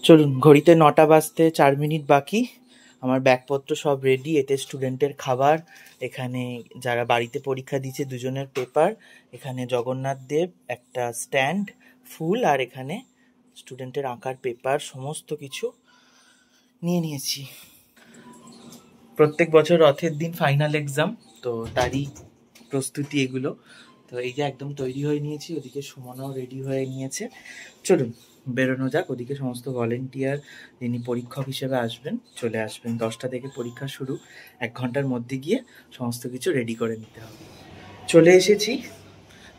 চলুন, ঘড়িতে 9টা বাজতে 4 মিনিট বাকি। আমার ব্যাগপত্র সব রেডি। এতে স্টুডেন্টের খাবার, এখানে যারা বাড়িতে পরীক্ষা দিচ্ছে দুজনের পেপার, এখানে জগন্নাথ দেব, একটা স্ট্যান্ড, ফুল, আর এখানে স্টুডেন্টের আঁকার পেপার, সমস্ত কিছু নিয়ে নিয়েছি। প্রত্যেক বছর রথের দিন ফাইনাল এক্সাম, তো তারই প্রস্তুতি এগুলো। তো এই যে একদম তৈরি হয়ে নিয়েছি, ওদিকে সুমনাও রেডি হয়ে নিয়েছে। চলুন বেরোনো যাক। ওদিকে সমস্ত ভলেন্টিয়ার যিনি পরীক্ষক হিসেবে আসবেন চলে আসবেন। 10টা থেকে পরীক্ষা শুরু, 1 ঘন্টার মধ্যে গিয়ে সমস্ত কিছু রেডি করে নিতে হবে। চলে এসেছি,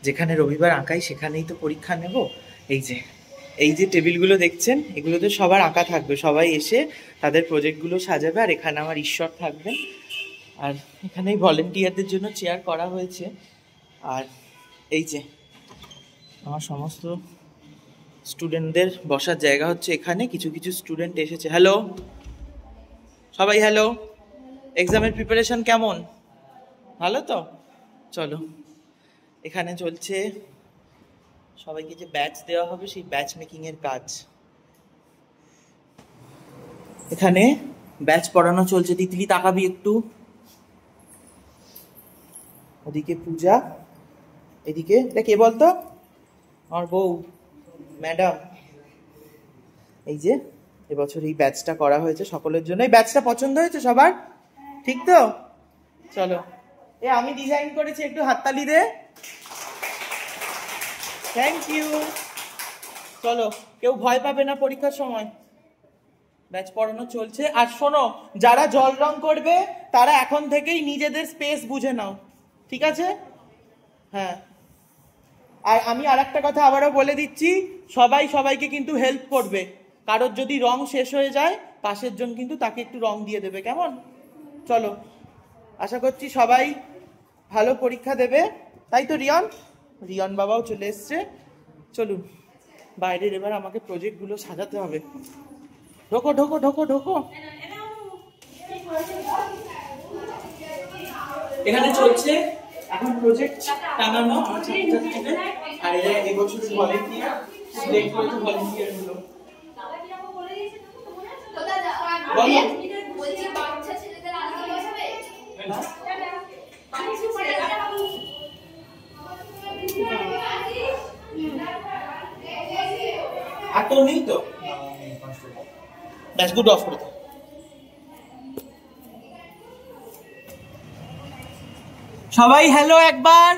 যেখানে রবিবার আঁকাই সেখানেই তো পরীক্ষা নেব। এই যে টেবিলগুলো দেখছেন, এগুলোতে সবার আঁকা থাকবে। সবাই এসে তাদের প্রজেক্টগুলো সাজাবে, আর এখানে আমার ঈশ্বর থাকবেন। আর এখানেই ভলেন্টিয়ারদের জন্য চেয়ার করা হয়েছে। আর এই যে আমার সমস্ত স্টুডেন্টদের বসার জায়গা হচ্ছে এখানে। কিছু কিছু স্টুডেন্ট এসেছে। হ্যালো সবাই, হ্যালো। এক্সামের প্রিপারেশন কেমন? ভালো তো? চলো, এখানে চলছে সবাইকে যে ব্যাচ দেওয়া হবে সেই ব্যাচ মেকিং এর কাজ। এখানে ব্যাচ পড়ানো চলছে। তিতলি তাকাবি একটু। ওদিকে পূজা, এদিকে এটা কে বলতো? আমার বউ, ম্যাডাম। এই যে এবছর এই ব্যাচটা করা হয়েছে সকলের জন্য। এই ব্যাচটা পছন্দ হয়েছে সবার? ঠিক তো? চলো, আমি ডিজাইন করেছি, একটু হাততালি দে। Thank you. চলো, কেউ ভয় পাবে না পরীক্ষার সময়। ব্যাচ পড়ানো চলছে। আর শোনো, যারা জল রং করবে তারা এখন থেকেই নিজেদের স্পেস বুঝে নাও, ঠিক আছে? হ্যাঁ, আর আমি আর একটা কথা আবারও বলে দিচ্ছি, সবাই সবাইকে কিন্তু হেল্প করবে। কারোর যদি রং শেষ হয়ে যায়, পাশের জন কিন্তু তাকে একটু রং দিয়ে দেবে, কেমন? চলো, আশা করছি সবাই ভালো পরীক্ষা দেবে। তাই তো রিয়ন বাবাও চলে এসছে। চলুন বাইরের এবার আমাকে প্রজেক্টগুলো সাজাতে হবে। ঢোকো ঢোকো ঢোকো ঢোকো। এখানে চলছে এখন প্রজেক্ট টাঙানো আমার ছাত্রছাত্রীদের। আর এরা এবছরের ভলেন্টিয়ার, সিলেক্ট করেছে ভলেন্টিয়ার গুলো। বলো। আর তো নেই তো, ড্যাশবোর্ড অফ করে দাও। সবাই হ্যালো একবার।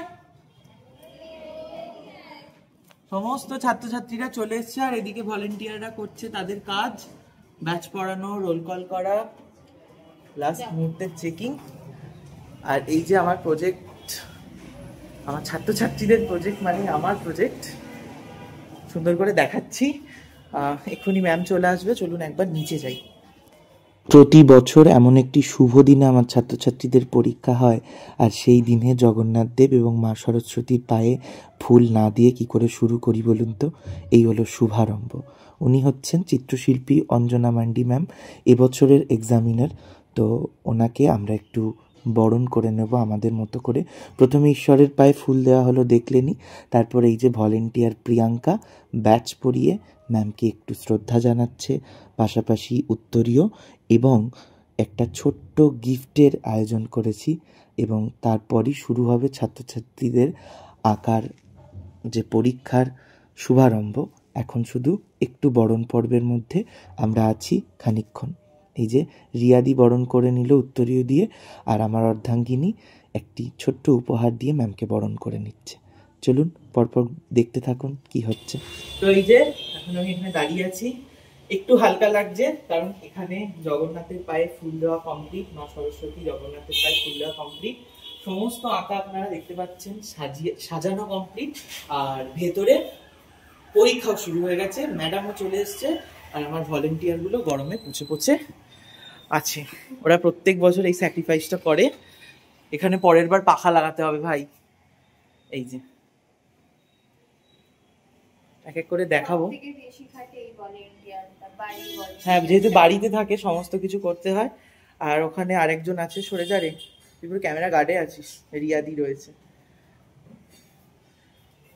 সমস্ত ছাত্রছাত্রীরা চলে এসছে, আর এদিকে ভলেন্টিয়াররা করছে তাদের কাজ। ব্যাচ পড়ানো, রোল কল করা, লাস্ট মুহূর্তের চেকিং। আর এই যে আমার প্রজেক্ট, আমার ছাত্রছাত্রীদের প্রজেক্ট মানে আমার প্রজেক্ট, সুন্দর করে দেখাচ্ছি। এক্ষুনি ম্যাম চলে আসবে, চলুন একবার নিচে যাই। প্রতি বছর এমন একটি শুভ দিনে আমার ছাত্রছাত্রীদের পরীক্ষা হয়, আর সেই দিনে জগন্নাথ দেব এবং মা সরস্বতীর পায়ে ফুল না দিয়ে কি করে শুরু করি বলুন তো? এই হলো শুভারম্ভ। উনি হচ্ছেন চিত্রশিল্পী অঞ্জনা মান্ডি ম্যাম, এবছরের এক্সামিনার। তো ওনাকে আমরা একটু বরণ করে নেব আমাদের মতো করে। প্রথমে ঈশ্বরের পায়ে ফুল দেওয়া হলো, দেখলেনি। তারপর এই যে ভলেন্টিয়ার প্রিয়াঙ্কা ব্যাচ পরিয়ে ম্যামকে একটু শ্রদ্ধা জানাচ্ছে, পাশাপাশি উত্তরীয় এবং একটা ছোট্ট গিফটের আয়োজন করেছি। এবং তারপরই শুরু হবে ছাত্রছাত্রীদের আঁকার যে পরীক্ষার শুভারম্ভ। এখন শুধু একটু বরণ পর্বের মধ্যে আমরা আছি খানিকক্ষণ। এই যে রিয়াদি বরণ করে নিল উত্তরীয় দিয়ে, আর আমার অর্ধাঙ্গিনী একটি ছোট্ট উপহার দিয়ে ম্যামকে বরণ করে নিচ্ছে। চলুন পরপর দেখতে থাকুন কি হচ্ছে। তো এই যে এখন আমি এখানে দাঁড়িয়ে আছি, একটু হালকা লাগছে কারণ এখানে জগন্নাথের পায়ে ফুল দেওয়া কমপ্লিট, মা সরস্বতী জগন্নাথের পায়ে ফুল দেওয়া কমপ্লিট, সমস্ত আঁকা আপনারা দেখতে পাচ্ছেন সাজানো কমপ্লিট। আর ভেতরে পরীক্ষাও শুরু হয়ে গেছে, ম্যাডামও চলে এসছে, আর আমার ভলেন্টিয়ার গুলো গরমে পুছে পুছে আছে। ওরা প্রত্যেক বছর এই স্যাক্রিফাইসটা করে। এখানে পরের বার পাখা লাগাতে হবে ভাই। এই যে এক এক করে দেখাবো। হ্যাঁ, যেহেতু বাড়িতে থাকে সমস্ত কিছু করতে হয়। আর ওখানে আরেকজন আছে, সরে যা রে, তুই পুরো ক্যামেরা গার্ডে আছিস, রিয়াদি রয়েছে।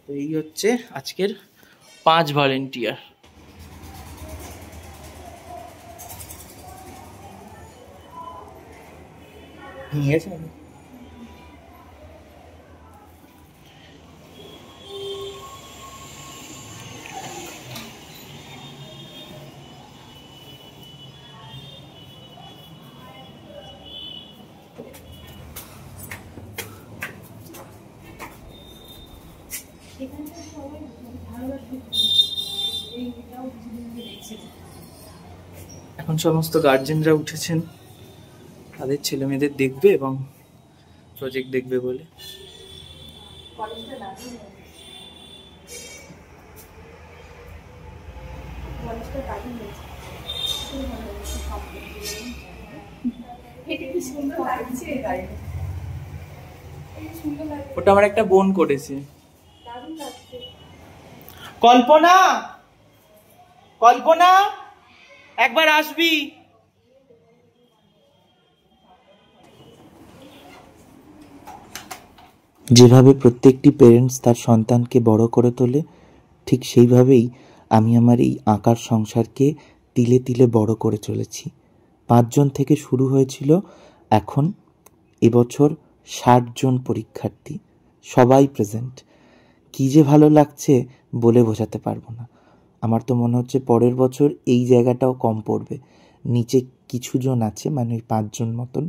তো এই হচ্ছে আজকের 5 ভলেন্টিয়ার। নিয়ে গেছে। এখন সমস্ত গার্জেনরা উঠেছেন, তাদের ছেলে মেয়েদের দেখবে এবং প্রজেক্ট দেখবে বলে। ওটা আমার একটা বোন করেছে। কল্পনা, কল্পনা একবার আসবি। যেভাবে প্রত্যেকটি পেরেন্টস তার সন্তানকে বড় করে তোলে, ঠিক সেইভাবেই আমি আমার এই আঁকার সংসারকে তিলে তিলে বড় করে চলেছি। 5 জন থেকে শুরু হয়েছিল, এখন এবছর 60 জন পরীক্ষার্থী, সবাই প্রেজেন্ট। কী যে ভালো লাগছে বলে বোঝাতে পারবো না। আমার তো মনে হচ্ছে পরের বছর এই জায়গাটাও কম পড়বে। নিচে কিছু জন আছে, মানে ওই 5 জন মতন,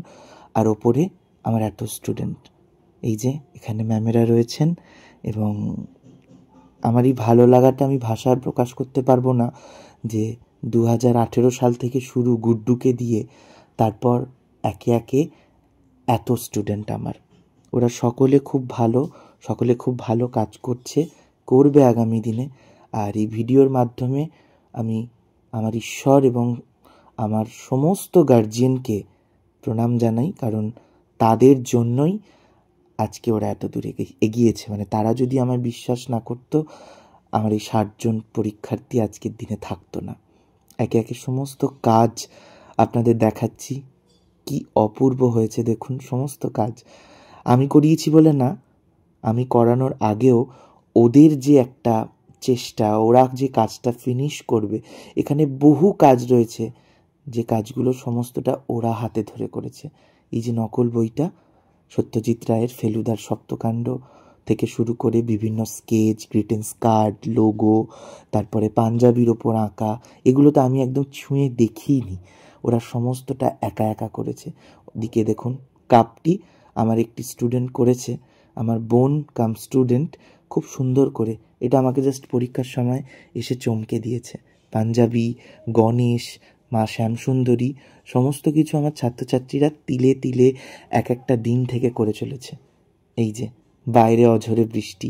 আর ওপরে আমার এত স্টুডেন্ট। এই যে এখানে ম্যামেরা রয়েছেন, এবং আমার এই ভালো লাগাটা আমি ভাষায় প্রকাশ করতে পারবো না যে 2018 সাল থেকে শুরু গুড্ডুকে দিয়ে, তারপর একে একে এত স্টুডেন্ট আমার। ওরা সকলে খুব ভালো, সকলে খুব ভালো কাজ করবে আগামী দিনে। আর এই ভিডিওর মাধ্যমে আমি আমার ঈশ্বর এবং আমার সমস্ত গার্জিয়ানকে প্রণাম জানাই, কারণ তাদের জন্যই আজকে ওরা এত দূরে এগিয়েছে। মানে তারা যদি আমায় বিশ্বাস না করতো, আমার এই 60 জন পরীক্ষার্থী আজকের দিনে থাকতো না। একে একে সমস্ত কাজ আপনাদের দেখাচ্ছি, কি অপূর্ব হয়েছে দেখুন। সমস্ত কাজ আমি করিয়েছি বলে না, আমি করানোর আগেও ওদের যে একটা চেষ্টা, ওরা যে কাজটা ফিনিশ করবে, এখানে বহু কাজ রয়েছে যে কাজগুলো সমস্তটা ওরা হাতে ধরে করেছে। এই যে নকল বইটা, সত্যজিৎ রায়ের ফেলুদার সপ্তকাণ্ড থেকে শুরু করে বিভিন্ন স্কেচ, গ্রিটিংস কার্ড, লোগো, তারপরে পাঞ্জাবির ওপর আঁকা, এগুলো তো আমি একদম ছুঁয়ে দেখিনি, ওরা সমস্তটা একা একা করেছে। ওদিকে দেখুন কাপটি আমার একটি স্টুডেন্ট করেছে, আমার বোন কাম স্টুডেন্ট, খুব সুন্দর করে। এটা আমাকে জাস্ট পরীক্ষার সময় এসে চমকে দিয়েছে। পাঞ্জাবি, গণেশ, মা শ্যামসুন্দরী, সমস্ত কিছু আমার ছাত্রছাত্রীরা তিলে তিলে এক একটা দিন থেকে করে চলেছে। এই যে বাইরে অঝরে বৃষ্টি,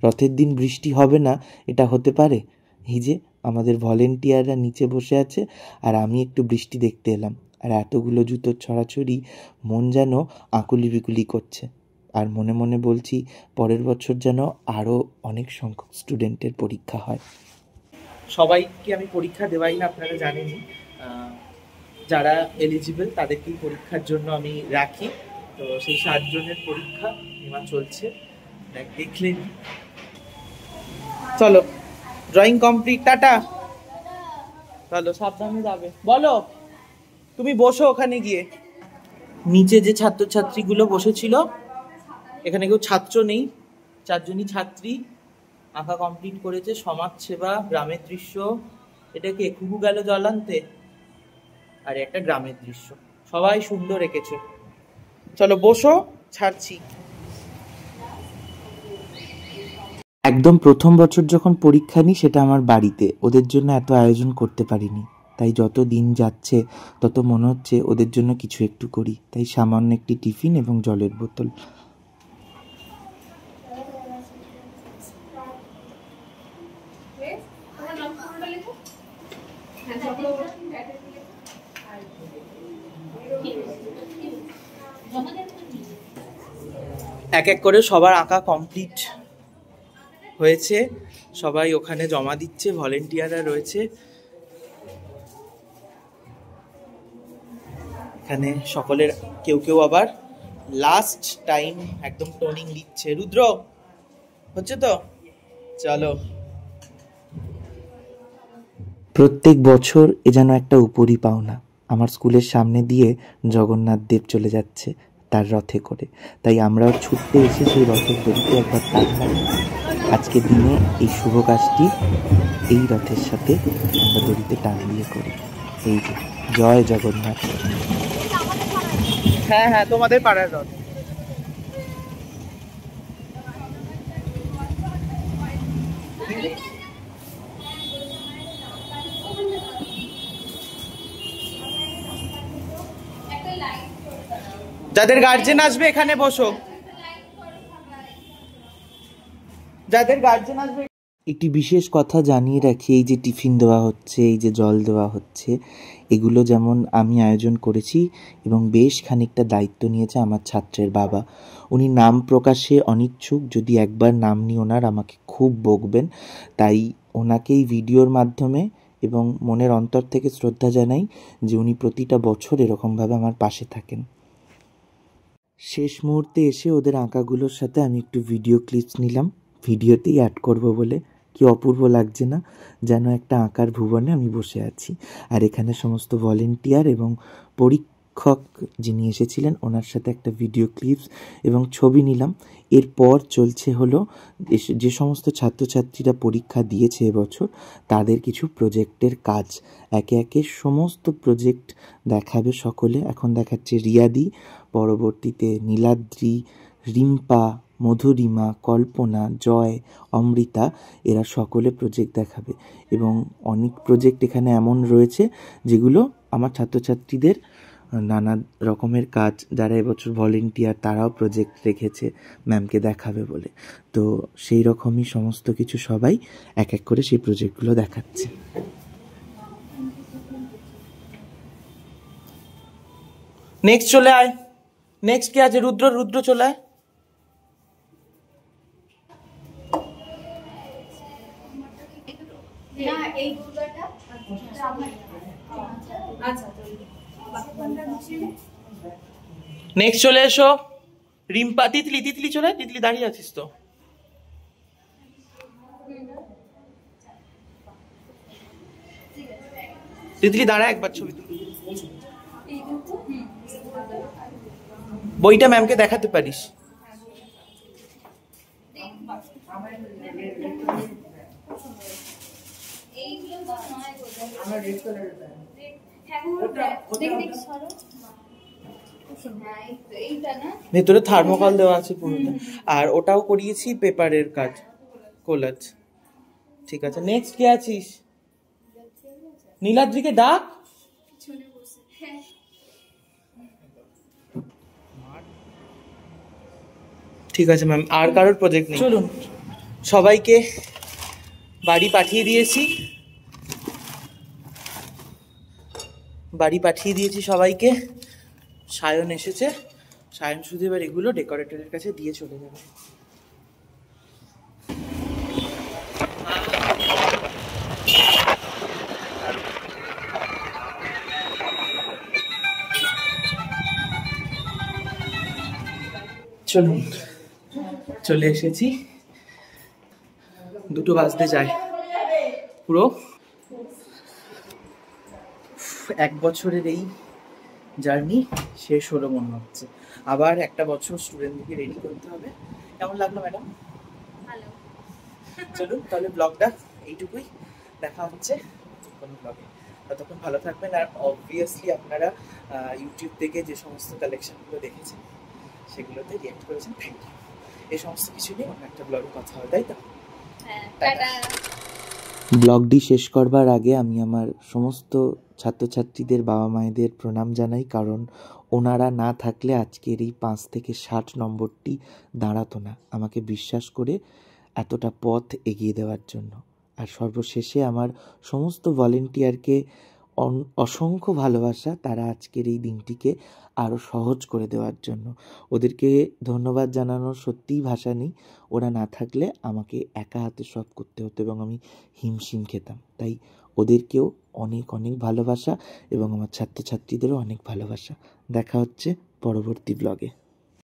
রথের দিন বৃষ্টি হবে না এটা হতে পারে? এই যে আমাদের ভলেন্টিয়াররা নিচে বসে আছে, আর আমি একটু বৃষ্টি দেখতে এলাম, আর এতগুলো জুতোর ছড়াছড়ি, মন যেন আকুলি বিকুলি করছে। আর মনে মনে বলছি পরের বছর যেন আরও অনেক সংখ্যক স্টুডেন্টের পরীক্ষা হয়। সবাইকে আমি পরীক্ষা দেওয়াই না, আপনারা জানেনই। যারা এলিজিবল তাদেরকেই পরীক্ষার জন্য আমি রাখি। তো সেই 60 জনের পরীক্ষা নেওয়া চলছে, দেখলেন। চলো, ড্রয়িং কমপ্লিট, টাটা। চলো, সাবধানে যাবে। বলো, তুমি বসো ওখানে গিয়ে। নিচে যে ছাত্রছাত্রীগুলো বসেছিল, এখানে কেউ ছাত্র নেই, 4 জনই ছাত্রী। আঁকা কমপ্লিট করেছে। সমাজ সেবা, গ্রামের দৃশ্য, এটাকে কুকু গেল জল আনতে, আর একটা গ্রামের দৃশ্য, সবাই সুন্দর এঁকেছে। চলো বসো, ছাড়ছি। একদম প্রথম বছর যখন পরীক্ষা নিই, সেটা আমার বাড়িতে, ওদের জন্য এত আয়োজন করতে পারিনি। তাই যত দিন যাচ্ছে তত মনে হচ্ছে ওদের জন্য কিছু একটু করি। তাই সামান্য একটি টিফিন এবং জলের বোতল। এক এক করে সবার আঁকা কমপ্লিট হয়েছে, সবাই ওখানে জমা দিচ্ছে, ভলেন্টিয়াররা রয়েছে এখানে। সকলের কেউ কেউ আবার লাস্ট টাইম একদম টোনিং দিচ্ছে। রুদ্র, হচ্ছে তো? চলো। প্রত্যেক বছর এ যেন একটা উপরি পাওনা। আমার স্কুলের সামনে দিয়ে জগন্নাথ দেব চলে যাচ্ছে, তার রথে করে। তাই আমরাও ছুটতে এসে সেই রথের দড়িতে একবার টান মারি। আজকের দিনে এই শুভ কাজটি এই রথের সাথে আমরা দড়িতে টান দিয়ে করি। এই যে জয় জগন্নাথ। হ্যাঁ হ্যাঁ, তোমাদের পাড়ার রথ। যাদের গার্জেন আসবে এখানে বসো, যাদের গার্জেন আসবে। একটি বিশেষ কথা জানিয়ে রাখি, এই যে টিফিন দেওয়া হচ্ছে, এই যে জল দেওয়া হচ্ছে, এগুলো যেমন আমি আয়োজন করেছি এবং বেশ খানিকটা দায়িত্ব নিয়েছে আমার ছাত্রের বাবা। উনি নাম প্রকাশে অনিচ্ছুক, যদি একবার নাম নিয়ে ওনার আমাকে খুব বকবেন, তাই ওনাকে এই ভিডিওর মাধ্যমে এবং মনের অন্তর থেকে শ্রদ্ধা জানাই যে উনি প্রতিটা বছর এরকমভাবে আমার পাশে থাকেন। শেষ মুহূর্তে এসে ওদের আঁকাগুলোর সাথে আমি একটু ভিডিও ক্লিপস নিলাম, ভিডিওতেই অ্যাড করব বলে। কি অপূর্ব লাগছে না, যেন একটা আঁকার ভুবনে আমি বসে আছি। আর এখানে সমস্ত ভলেন্টিয়ার এবং পরীক্ষক যিনি এসেছিলেন ওনার সাথে একটা ভিডিও ক্লিপস এবং ছবি নিলাম। এরপর চলছে হলো যে সমস্ত ছাত্রছাত্রীরা পরীক্ষা দিয়েছে এবছর তাদের কিছু প্রজেক্টের কাজ। একে একে সমস্ত প্রজেক্ট দেখাবে সকলে। এখন দেখাচ্ছে রিয়াদি, পরবর্তীতে নীলাদ্রি, রিম্পা, মধুরিমা, কল্পনা, জয়, অমৃতা, এরা সকলে প্রজেক্ট দেখাবে। এবং অনেক প্রজেক্ট এখানে এমন রয়েছে যেগুলো আমার ছাত্রছাত্রীদের নানা রকমের কাজ, যারা এবছর ভলেন্টিয়ার তারাও প্রজেক্ট রেখেছে ম্যামকে দেখাবে বলে। তো সেই রকমই সমস্ত কিছু সবাই এক এক করে সেই প্রজেক্টগুলো দেখাচ্ছে। নেক্সট চলে আয়। নেক্সট কে আছে? রুদ্র, রুদ্র চলে আয়। নেক্সট চলে এসো রিম্পা। তিতলি, তিতলি চলে, তিতলি দাঁড়িয়ে আছিস তো। তিতলি দাঁড়া, একবার ছবি তুলি। বইটা ম্যামকে দেখাতে পারিস। ভেতরে থার্মোকল দেওয়া আছে পুরোটা। আর ওটাও করিয়েছি পেপারের কাজ, কোলাজ। ঠিক আছে, নেক্সট কে আছিস? নীলাদ্রিকে ডাক। ঠিক আছে ম্যাম, আর কারোর প্রজেক্ট নেই। চলুন, সবাইকে বাড়ি পাঠিয়ে দিয়েছি, বাড়ি পাঠিয়ে দিয়েছি সবাইকে। সায়ন এসেছে, সায়ন শুধু এবার এগুলো ডেকোরেটরের কাছে দিয়ে চলে যাবে। চলুন, চলে এসেছি। 2টো বাজতে যায়। পুরো 1 বছরের এই জার্নি শেষ হলো মনে হচ্ছে। আবার একটা বছর স্টুডেন্টদেরকে রেডি করতে হবে। কেমন লাগলো ম্যাডাম? ভালো। চলুন তাহলে ব্লগটা এইটুকুই, দেখা হচ্ছে কোনো ব্লগে। ততক্ষণ ভালো থাকবেন। আর অবভিয়াসলি আপনারা ইউটিউব থেকে যে সমস্ত কালেকশনগুলো দেখেছেন সেগুলোতে রিঅ্যাক্ট করেছেন, থ্যাংক ইউ। এই সমস্ত কিছু নিয়ে অন্য একটা ব্লগে কথা হবে, তাই তো? ব্লগটি শেষ করবার আগে আমি আমার সমস্ত ছাত্রছাত্রীদের বাবা মায়েদের প্রণাম জানাই, কারণ ওনারা না থাকলে আজকের এই 5 থেকে 60 নম্বরটি দাঁড়াতো না, আমাকে বিশ্বাস করে এতটা পথ এগিয়ে দেওয়ার জন্য। আর সর্বশেষে আমার সমস্ত ভলেন্টিয়ারকে অসংখ্য ভালোবাসা, তারা আজকের এই দিনটিকে আরও সহজ করে দেওয়ার জন্য। ওদেরকে ধন্যবাদ জানানোর সত্যিই ভাষা নেই। ওরা না থাকলে আমাকে একা হাতে সব করতে হতো এবং আমি হিমশিম খেতাম। তাই ওদেরকেও অনেক অনেক ভালোবাসা এবং আমার ছাত্রছাত্রীদেরও অনেক ভালোবাসা। দেখা হচ্ছে পরবর্তী ব্লগে।